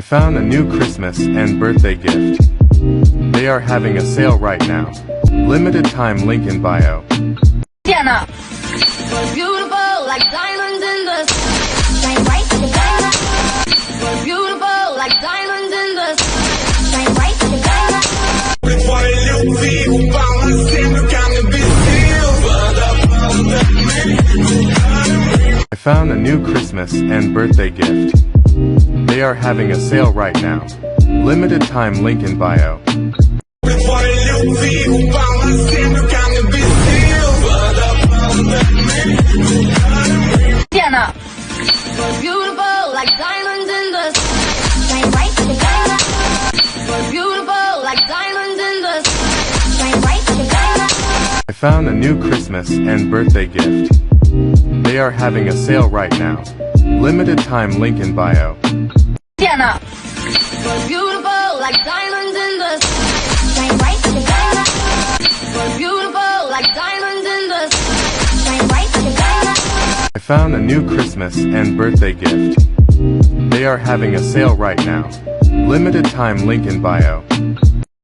found a new Christmas and birthday gift. They are having a sale right now. Limited time link in bio. Diana. Beautiful like diamonds in the shine bright like a diamond. Beautiful like diamonds in the shine bright like a diamond. I found a new Christmas and birthday gift. They are having a sale right now. Limited time link in bio. Diana. Beautiful like diamonds in the shine bright like a diamond. Beautiful like diamonds in the shine bright like a diamond. I found a new Christmas and birthday gift. They are having a sale right now. Limited time link in bio. Diana. Beautiful like diamonds in the shine bright like a diamond. Beautiful like diamonds in the shine bright like a diamond. I found a new Christmas and birthday gift. They are having a sale right now. Limited time link in bio.